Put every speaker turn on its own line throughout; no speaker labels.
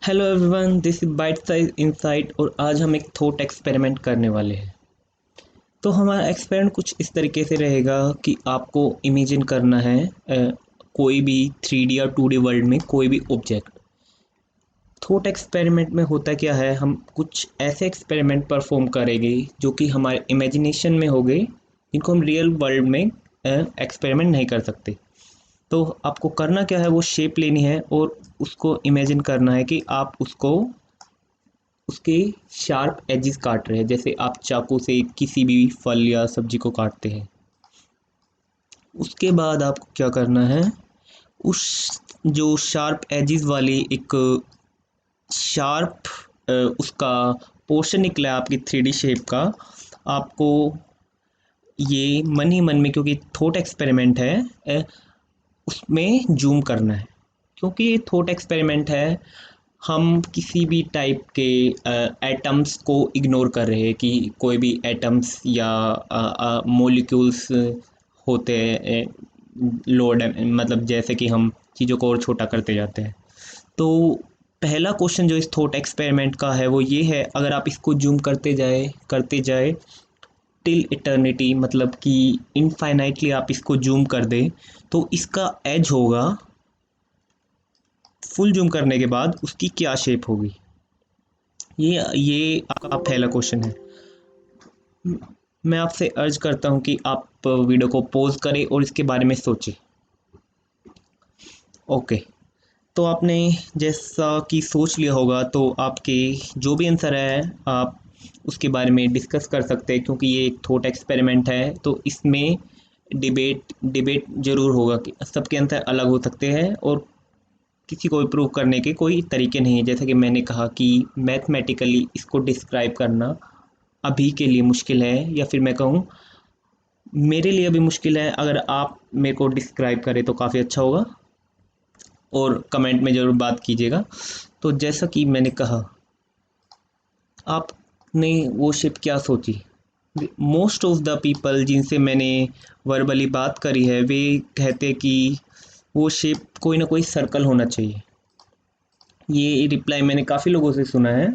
Hello everyone, this is bite size insight और आज हम एक थॉट एक्सपेरिमेंट करने वाले हैं। तो हमारा एक्सपेरिमेंट कुछ इस तरीके से रहेगा कि आपको इमेजिन करना है कोई भी 3D या 2D वर्ल्ड में कोई भी ऑब्जेक्ट। थॉट एक्सपेरिमेंट में होता क्या है, हम कुछ ऐसे एक्सपेरिमेंट परफॉर्म करेंगे जो कि हमारे इमेजिनेशन में हो गए, जिनको हम रियल वर्ल्ड में एक्सपेरिमेंट नहीं कर सकते। तो आपको करना क्या है, वो शेप लेनी है और उसको इमेजिन करना है कि आप उसको उसके शार्प एजेस काट रहे हैं, जैसे आप चाकू से किसी भी फल या सब्जी को काटते हैं। उसके बाद आपको क्या करना है, उस जो शार्प एजेस वाली एक शार्प उसका पोर्शन निकला है आपकी 3D शेप का, आपको ये मन ही मन में, क्योंकि थॉट एक्सपेरिमेंट है, उसमें जूम करना है। क्योंकि ये थॉट एक्सपेरिमेंट है, हम किसी भी टाइप के एटम्स को इग्नोर कर रहे हैं कि कोई भी एटम्स या मॉलिक्यूल्स होते हैं लोड, मतलब जैसे कि हम चीज़ों को और छोटा करते जाते हैं। तो पहला क्वेश्चन जो इस थॉट एक्सपेरिमेंट का है वो ये है, अगर आप इसको जूम करते जाए टिल इटर्निटी, मतलब कि इनफाइनाइटली आप इसको जूम कर दें, तो इसका एज होगा, फुल जूम करने के बाद उसकी क्या शेप होगी। ये आपका पहला क्वेश्चन है। मैं आपसे अर्ज करता हूँ कि आप वीडियो को पॉज करें और इसके बारे में सोचें। ओके, तो आपने जैसा कि सोच लिया होगा, तो आपके जो भी आंसर है आप उसके बारे में डिस्कस कर सकते हैं, क्योंकि ये एक थॉट एक्सपेरिमेंट है। तो इसमें डिबेट ज़रूर होगा कि सबके आंसर अलग हो सकते हैं और किसी को भी प्रूव करने के कोई तरीके नहीं है। जैसा कि मैंने कहा कि मैथमेटिकली इसको डिस्क्राइब करना अभी के लिए मुश्किल है, या फिर मैं कहूँ मेरे लिए भी मुश्किल है। अगर आप मेरे को डिस्क्राइब करें तो काफ़ी अच्छा होगा और कमेंट में ज़रूर बात कीजिएगा। तो जैसा कि मैंने कहा, आपने वो शिप क्या सोची। मोस्ट ऑफ द पीपल जिनसे मैंने वर्बली बात करी है, वे कहते कि वो शेप कोई ना कोई सर्कल होना चाहिए। ये रिप्लाई मैंने काफ़ी लोगों से सुना है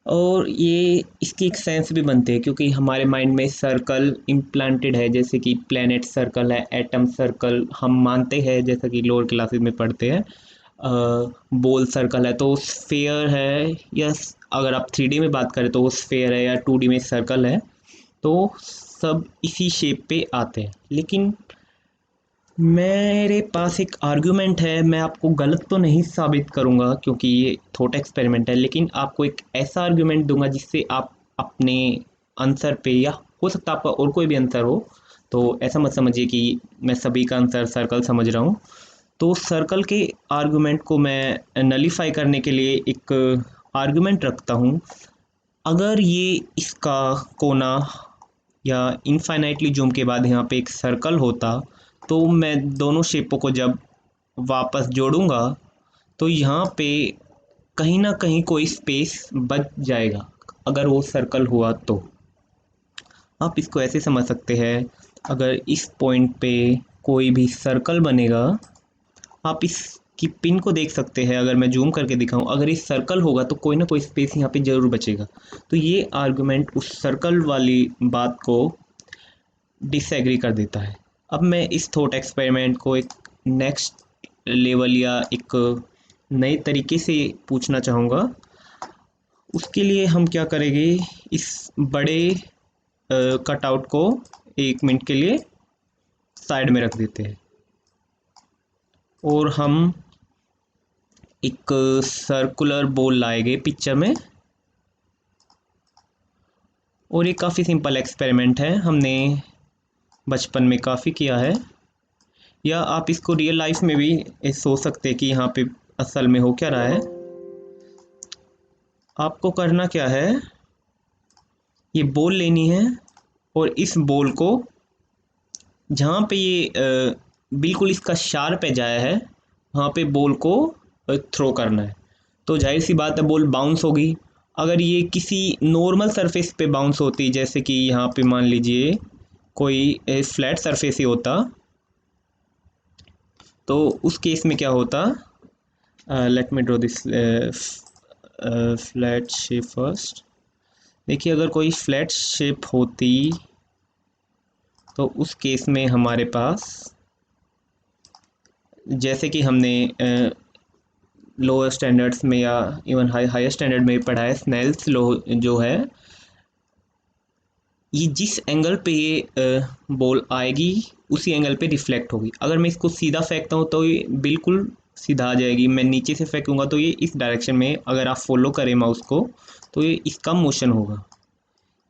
और ये इसकी एक सेंस भी बनती है, क्योंकि हमारे माइंड में सर्कल इम्प्लांटेड है। जैसे कि प्लैनेट सर्कल है, एटम सर्कल हम मानते हैं, जैसा कि लोअर क्लासेस में पढ़ते हैं। बॉल सर्कल है, तो स्फेयर है, या अगर आप 3D में बात करें तो वो स्फेयर है, या 2D में सर्कल है। तो सब इसी शेप पे आते हैं। लेकिन मेरे पास एक आर्गुमेंट है, मैं आपको गलत तो नहीं साबित करूंगा क्योंकि ये थॉट एक्सपेरिमेंट है, लेकिन आपको एक ऐसा आर्गुमेंट दूंगा जिससे आप अपने आंसर पे, या हो सकता है आपका और कोई भी आंसर हो, तो ऐसा मत समझिए कि मैं सभी का आंसर सर्कल समझ रहा हूँ। तो सर्कल के आर्गुमेंट को मैं नलीफाई करने के लिए एक आर्गुमेंट रखता हूँ। अगर ये इसका कोना या इनफाइनाइटली जूम के बाद यहाँ पे एक सर्कल होता, तो मैं दोनों शेपों को जब वापस जोड़ूंगा तो यहाँ पे कहीं ना कहीं कोई स्पेस बच जाएगा, अगर वो सर्कल हुआ तो। आप इसको ऐसे समझ सकते हैं, अगर इस पॉइंट पे कोई भी सर्कल बनेगा, आप इसकी पिन को देख सकते हैं। अगर मैं जूम करके दिखाऊं, अगर इस सर्कल होगा तो कोई ना कोई स्पेस यहाँ पे ज़रूर बचेगा। तो ये आर्गुमेंट उस सर्कल वाली बात को डिसएग्री कर देता है। अब मैं इस थॉट एक्सपेरिमेंट को एक नेक्स्ट लेवल या एक नए तरीके से पूछना चाहूँगा। उसके लिए हम क्या करेंगे, इस बड़े कटआउट को 1 मिनट के लिए साइड में रख देते हैं और हम एक सर्कुलर बॉल लाएंगे पिक्चर में। और ये काफ़ी सिंपल एक्सपेरिमेंट है, हमने बचपन में काफ़ी किया है, या आप इसको रियल लाइफ में भी सोच सकते हैं कि यहाँ पे असल में हो क्या रहा है। आपको करना क्या है, ये बॉल लेनी है और इस बॉल को जहाँ पे ये बिल्कुल इसका शार्प एज आया है, वहाँ पे बॉल को थ्रो करना है। तो जाहिर सी बात है बॉल बाउंस होगी। अगर ये किसी नॉर्मल सरफेस पे बाउंस होती, जैसे कि यहाँ पे मान लीजिए कोई फ्लैट सरफेस ही होता, तो उस केस में क्या होता, let me draw this flat shape first. देखिए अगर कोई फ्लैट शेप होती तो उस केस में हमारे पास, जैसे कि हमने लोअर स्टैंडर्ड्स में या इवन हायर स्टैंडर्ड में पढ़ा है, स्नेल्स लॉ जो है, ये जिस एंगल पे ये बॉल आएगी उसी एंगल पे रिफ्लेक्ट होगी। अगर मैं इसको सीधा फेंकता हूँ तो ये बिल्कुल सीधा आ जाएगी, मैं नीचे से फेंकूंगा तो ये इस डायरेक्शन में, अगर आप फॉलो करें माउस को तो ये इसका मोशन होगा,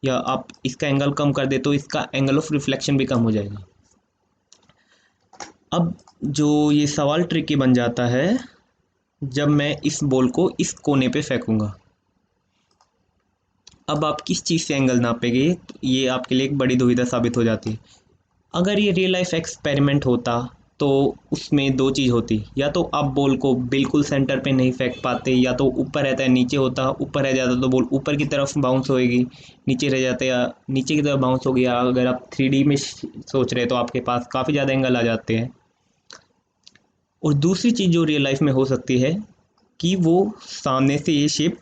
या आप इसका एंगल कम कर दे तो इसका एंगल ऑफ रिफ्लेक्शन भी कम हो जाएगा। अब जो ये सवाल ट्रिकी बन जाता है जब मैं इस बॉल को इस कोने पे फेंकूंगा। अब आप किस चीज़ से एंगल नापेंगे, तो ये आपके लिए एक बड़ी दुविधा साबित हो जाती है। अगर ये रियल लाइफ एक्सपेरिमेंट होता तो उसमें दो चीज़ होती, या तो आप बॉल को बिल्कुल सेंटर पे नहीं फेंक पाते, या तो ऊपर रहता है नीचे होता, ऊपर रह जाता तो बॉल ऊपर की तरफ बाउंस होएगी, नीचे रह जाते या नीचे की तरफ बाउंस होगी। या अगर आप 3D में सोच रहे तो आपके पास काफ़ी ज़्यादा एंगल आ जाते हैं। और दूसरी चीज़ जो रियल लाइफ में हो सकती है कि वो सामने से ये शेप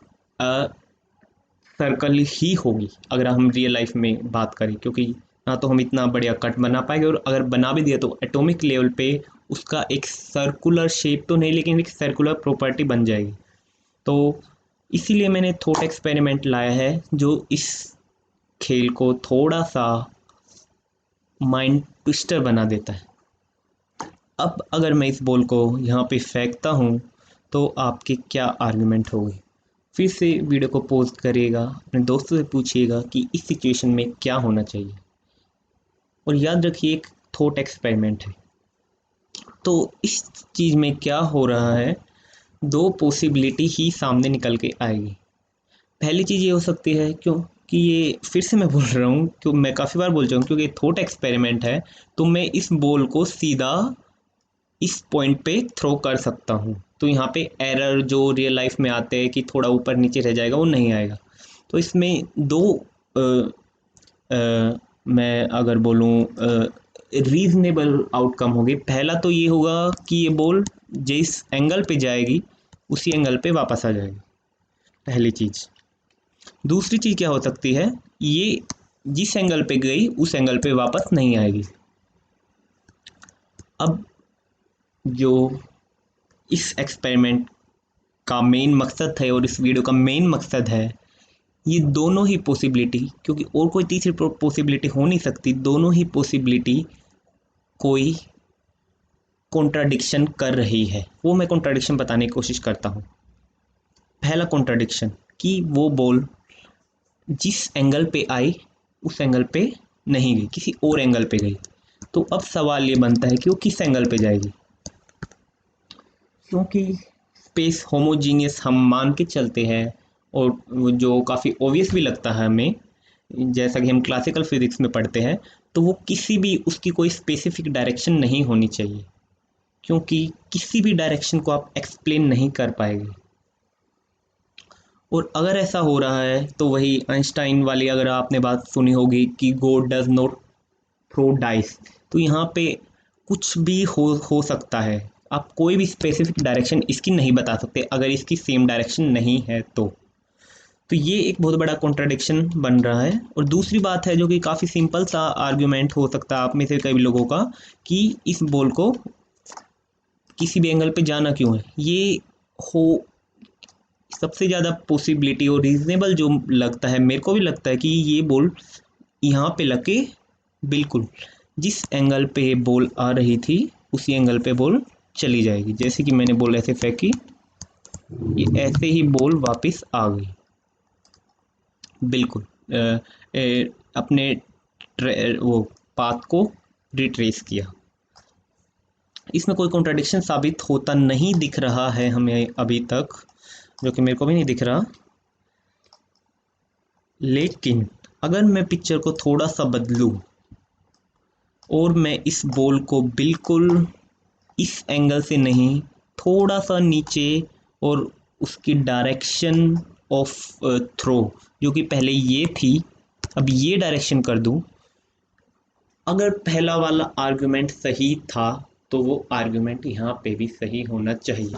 सर्कल ही होगी, अगर हम रियल लाइफ में बात करें, क्योंकि ना तो हम इतना बढ़िया कट बना पाएंगे, और अगर बना भी दिया तो एटॉमिक लेवल पे उसका एक सर्कुलर शेप तो नहीं, लेकिन एक सर्कुलर प्रॉपर्टी बन जाएगी। तो इसीलिए मैंने थॉट एक्सपेरिमेंट लाया है जो इस खेल को थोड़ा सा माइंड ट्विस्टर बना देता है। अब अगर मैं इस बॉल को यहाँ पे फेंकता हूँ तो आपके क्या आर्गुमेंट होगी। फिर से वीडियो को पॉज करिएगा, अपने दोस्तों से पूछिएगा कि इस सिचुएशन में क्या होना चाहिए, और याद रखिए एक थॉट एक्सपेरिमेंट है। तो इस चीज़ में क्या हो रहा है, दो पॉसिबिलिटी ही सामने निकल के आएगी। पहली चीज़ ये हो सकती है, क्योंकि ये फिर से मैं बोल रहा हूँ, क्यों मैं काफ़ी बार बोल चुका हूँ, क्योंकि थॉट एक्सपेरिमेंट है तो मैं इस बॉल को सीधा इस पॉइंट पे थ्रो कर सकता हूँ। तो यहाँ पे एरर जो रियल लाइफ में आते हैं कि थोड़ा ऊपर नीचे रह जाएगा, वो नहीं आएगा। तो इसमें दो मैं अगर बोलूँ रीजनेबल आउटकम होगी। पहला तो ये होगा कि ये बॉल जिस एंगल पे जाएगी उसी एंगल पे वापस आ जाएगी, पहली चीज़। दूसरी चीज़ क्या हो सकती है, ये जिस एंगल पे गई उस एंगल पे वापस नहीं आएगी। अब जो इस एक्सपेरिमेंट का मेन मकसद है और इस वीडियो का मेन मकसद है, ये दोनों ही पॉसिबिलिटी, क्योंकि और कोई तीसरी पॉसिबिलिटी हो नहीं सकती, दोनों ही पॉसिबिलिटी कोई कॉन्ट्राडिक्शन कर रही है। वो मैं कॉन्ट्राडिक्शन बताने की कोशिश करता हूँ। पहला कॉन्ट्राडिक्शन कि वो बॉल जिस एंगल पे आई उस एंगल पे नहीं गई, किसी और एंगल पे गई। तो अब सवाल ये बनता है कि वो किस एंगल पे जाएगी, क्योंकि स्पेस होमोजीनियस हम मान के चलते हैं, और जो काफ़ी ऑब्वियस भी लगता है हमें, जैसा कि हम क्लासिकल फिजिक्स में पढ़ते हैं, तो वो किसी भी उसकी कोई स्पेसिफिक डायरेक्शन नहीं होनी चाहिए, क्योंकि किसी भी डायरेक्शन को आप एक्सप्लेन नहीं कर पाएंगे। और अगर ऐसा हो रहा है तो वही आइंस्टाइन वाली अगर आपने बात सुनी होगी कि God does not throw dice, तो यहाँ पे कुछ भी हो सकता है। आप कोई भी स्पेसिफिक डायरेक्शन इसकी नहीं बता सकते अगर इसकी सेम डायरेक्शन नहीं है तो ये एक बहुत बड़ा कॉन्ट्राडिक्शन बन रहा है। और दूसरी बात है जो कि काफ़ी सिंपल सा आर्ग्यूमेंट हो सकता है आप में से कई लोगों का, कि इस बॉल को किसी भी एंगल पे जाना क्यों है। ये हो सबसे ज़्यादा पॉसिबिलिटी और रीजनेबल जो लगता है, मेरे को भी लगता है कि ये बॉल यहाँ पे लगे, बिल्कुल जिस एंगल पे बॉल आ रही थी उसी एंगल पे बॉल चली जाएगी। जैसे कि मैंने बॉल ऐसे फेंकी, ये ऐसे ही बॉल वापस आ गई, बिल्कुल अपने वो पाथ को रिट्रेस किया। इसमें कोई कॉन्ट्राडिक्शन साबित होता नहीं दिख रहा है हमें अभी तक, जो कि मेरे को भी नहीं दिख रहा। लेकिन अगर मैं पिक्चर को थोड़ा सा बदलूं और मैं इस बॉल को बिल्कुल इस एंगल से नहीं, थोड़ा सा नीचे, और उसकी डायरेक्शन ऑफ थ्रो जो कि पहले ये थी, अब ये डायरेक्शन कर दूं, अगर पहला वाला आर्गुमेंट सही था तो वो आर्गुमेंट यहाँ पे भी सही होना चाहिए।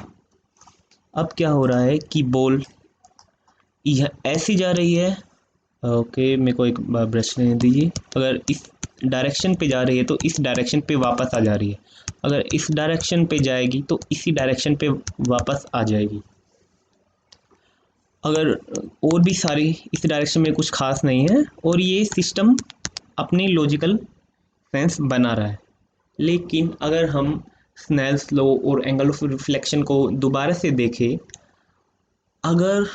अब क्या हो रहा है कि बॉल यह ऐसी जा रही है, ओके मेरे को एक ब्रश लेने दीजिए, अगर इस डायरेक्शन पे जा रही है तो इस डायरेक्शन पे वापस आ जा रही है, अगर इस डायरेक्शन पे जाएगी तो इसी डायरेक्शन पे वापस आ जाएगी। अगर और भी सारी इस डायरेक्शन में कुछ खास नहीं है, और ये सिस्टम अपनी लॉजिकल सेंस बना रहा है। लेकिन अगर हम स्नेल्स लॉ और एंगल ऑफ रिफ्लेक्शन को दोबारा से देखें, अगर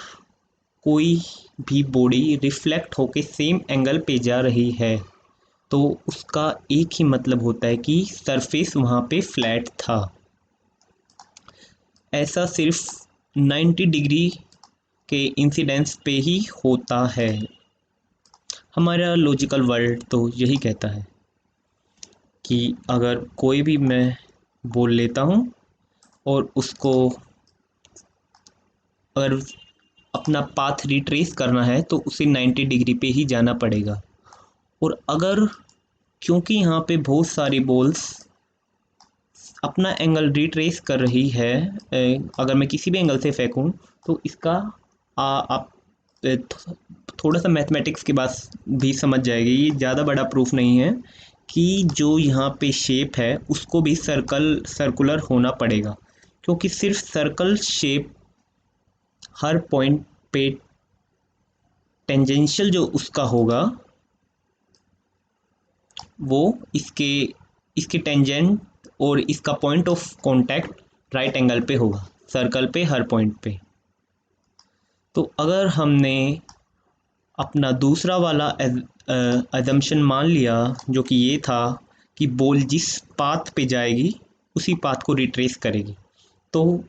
कोई भी बॉडी रिफ्लेक्ट होके सेम एंगल पे जा रही है तो उसका एक ही मतलब होता है कि सरफेस वहाँ पे फ्लैट था। ऐसा सिर्फ 90 डिग्री के इंसिडेंस पे ही होता है। हमारा लॉजिकल वर्ल्ड तो यही कहता है कि अगर कोई भी मैं बोल लेता हूँ और उसको अगर अपना पाथ रिट्रेस करना है तो उसे 90 डिग्री पे ही जाना पड़ेगा। और अगर क्योंकि यहाँ पे बहुत सारी बॉल्स अपना एंगल रिट्रेस कर रही है, अगर मैं किसी भी एंगल से फेंकूं तो इसका आप थोड़ा सा मैथमेटिक्स की बात भी समझ जाएगी। ये ज़्यादा बड़ा प्रूफ नहीं है कि जो यहाँ पे शेप है उसको भी सर्कुलर होना पड़ेगा, क्योंकि सिर्फ सर्कल शेप हर पॉइंट पे टेंजेंशियल जो उसका होगा वो इसके इसके टेंजेंट और इसका point of contact right angle पे होगा सर्कल पे हर पॉइंट पे। तो अगर हमने अपना दूसरा वाला अजम्पशन मान लिया जो कि ये था कि बॉल जिस पाथ पे जाएगी उसी पाथ को रिट्रेस करेगी, तो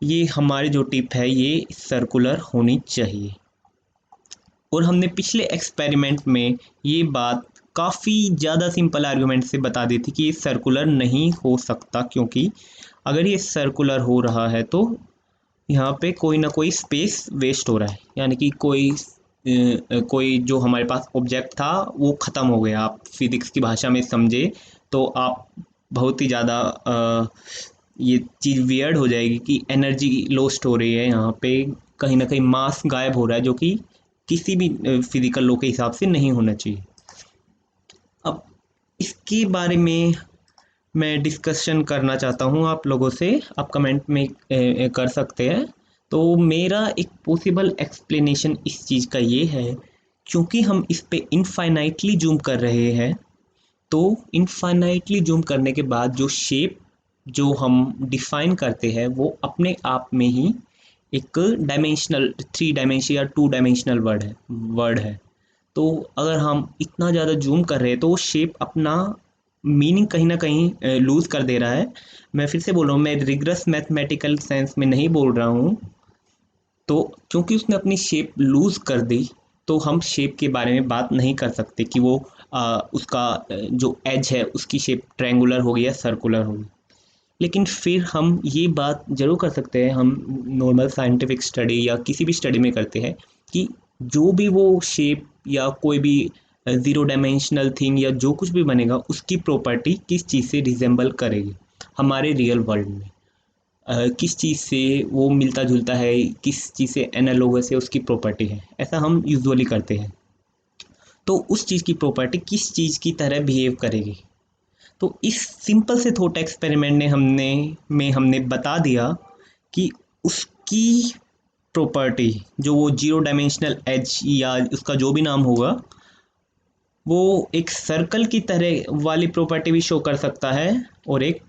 ये हमारी जो टिप है ये सर्कुलर होनी चाहिए। और हमने पिछले एक्सपेरिमेंट में ये बात काफ़ी ज़्यादा सिंपल आर्गुमेंट से बता दी थी कि ये सर्कुलर नहीं हो सकता, क्योंकि अगर ये सर्कुलर हो रहा है तो यहाँ पे कोई ना कोई स्पेस वेस्ट हो रहा है, यानी कि कोई जो हमारे पास ऑब्जेक्ट था वो ख़त्म हो गया। आप फिज़िक्स की भाषा में समझे तो आप बहुत ही ज़्यादा ये चीज़ वियर्ड हो जाएगी कि एनर्जी लॉस्ट हो रही है, यहाँ पे कहीं ना कहीं मास गायब हो रहा है, जो कि किसी भी फिजिकल लॉ के हिसाब से नहीं होना चाहिए। अब इसके बारे में मैं डिस्कशन करना चाहता हूँ आप लोगों से, आप कमेंट में कर सकते हैं। तो मेरा एक पॉसिबल एक्सप्लेनेशन इस चीज़ का ये है, क्योंकि हम इस पे इनफाइनाइटली जूम कर रहे हैं, तो इनफाइनाइटली जूम करने के बाद जो शेप जो हम डिफाइन करते हैं वो अपने आप में ही एक डायमेंशनल 3 डायमेंशन या 2 डायमेंशनल वर्ड है। तो अगर हम इतना ज़्यादा जूम कर रहे हैं तो वो शेप अपना मीनिंग कहीं ना कहीं लूज़ कर दे रहा है। मैं फिर से बोल रहा हूँ, मैं रिग्रेस मैथमेटिकल सेंस में नहीं बोल रहा हूँ। तो क्योंकि उसने अपनी शेप लूज़ कर दी तो हम शेप के बारे में बात नहीं कर सकते कि वो उसका जो एज है उसकी शेप ट्रायंगुलर होगी या सर्कुलर होगी। लेकिन फिर हम ये बात ज़रूर कर सकते हैं, हम नॉर्मल साइंटिफिक स्टडी या किसी भी स्टडी में करते हैं कि जो भी वो शेप या कोई भी 0 डायमेंशनल थिंग या जो कुछ भी बनेगा उसकी प्रॉपर्टी किस चीज़ से रिजेंबल करेगी हमारे रियल वर्ल्ड में, किस चीज़ से वो मिलता जुलता है, किस चीज़ से एनालोगस है उसकी प्रॉपर्टी है, ऐसा हम यूजुअली करते हैं। तो उस चीज़ की प्रॉपर्टी किस चीज़ की तरह बिहेव करेगी। तो इस सिंपल से थॉट एक्सपेरिमेंट ने हमने बता दिया कि उसकी प्रॉपर्टी जो वो 0 डायमेंशनल एज या उसका जो भी नाम होगा वो एक सर्कल की तरह वाली प्रॉपर्टी भी शो कर सकता है और एक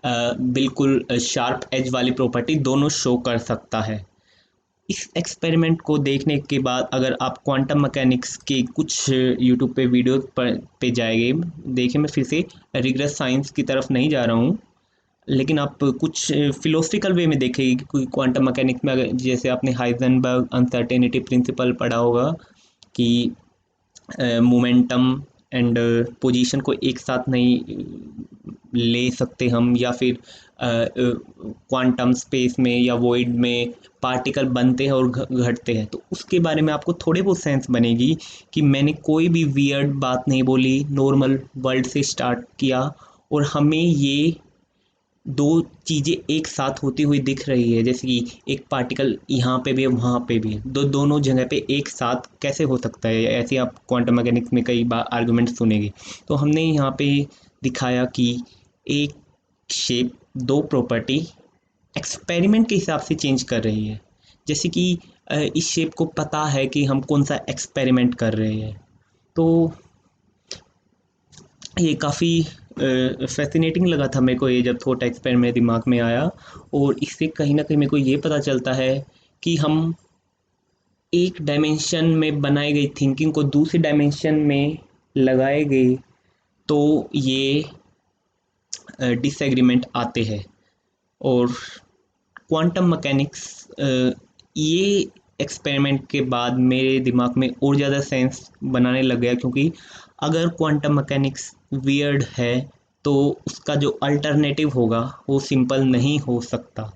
बिल्कुल शार्प एज वाली प्रॉपर्टी दोनों शो कर सकता है। इस एक्सपेरिमेंट को देखने के बाद अगर आप क्वांटम मैकेनिक्स के कुछ यूट्यूब पे वीडियो पे जाएंगे, देखिए मैं फिर से रिग्रेस साइंस की तरफ नहीं जा रहा हूँ, लेकिन आप कुछ फिलोसफिकल वे में देखेंगे कि क्वांटम मैकेनिक्स में अगर जैसे आपने हाइजेनबर्ग अनसर्टेनिटी प्रिंसिपल पढ़ा होगा कि मोमेंटम एंड पोजीशन को एक साथ नहीं ले सकते हम, या फिर क्वांटम स्पेस में या वॉइड में पार्टिकल बनते हैं और घटते हैं। तो उसके बारे में आपको थोड़े बहुत सेंस बनेगी कि मैंने कोई भी वियर्ड बात नहीं बोली, नॉर्मल वर्ल्ड से स्टार्ट किया और हमें ये दो चीज़ें एक साथ होती हुई दिख रही है, जैसे कि एक पार्टिकल यहाँ पे भी है वहाँ पे भी है, दोनों जगह पे एक साथ कैसे हो सकता है? ऐसे आप क्वांटम मैकेनिक्स में कई बार आर्गुमेंट सुनेंगे। तो हमने यहाँ पे दिखाया कि एक शेप दो प्रॉपर्टी एक्सपेरिमेंट के हिसाब से चेंज कर रही है। जैसे कि इस शेप को पता है कि हम कौन सा एक्सपेरिमेंट कर रहे हैं। तो ये काफ़ी फैसिनेटिंग लगा था मेरे को, ये जब थॉट एक्सपेरिमेंट मेरे दिमाग में आया। और इससे कहीं ना कहीं मेरे को ये पता चलता है कि हम एक डायमेंशन में बनाई गई थिंकिंग को दूसरी डायमेंशन में लगाए गए तो ये डिसएग्रीमेंट आते हैं। और क्वांटम मैकेनिक्स ये एक्सपेरिमेंट के बाद मेरे दिमाग में और ज़्यादा सेंस बनाने लग गया, क्योंकि अगर क्वांटम मैकेनिक्स वियर्ड है तो उसका जो अल्टरनेटिव होगा वो सिंपल नहीं हो सकता।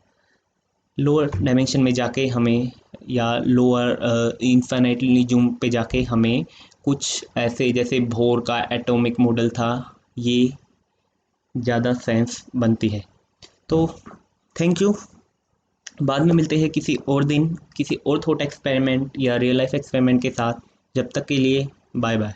लोअर डायमेंशन में जाके हमें, या लोअर इन्फिनिटली पे जाके हमें कुछ ऐसे, जैसे भोर का एटॉमिक मॉडल था, ये ज़्यादा सेंस बनती है। तो थैंक यू। बाद में मिलते हैं किसी और दिन किसी और थॉट एक्सपेरिमेंट या रियल लाइफ एक्सपेरिमेंट के साथ। जब तक के लिए बाय बाय।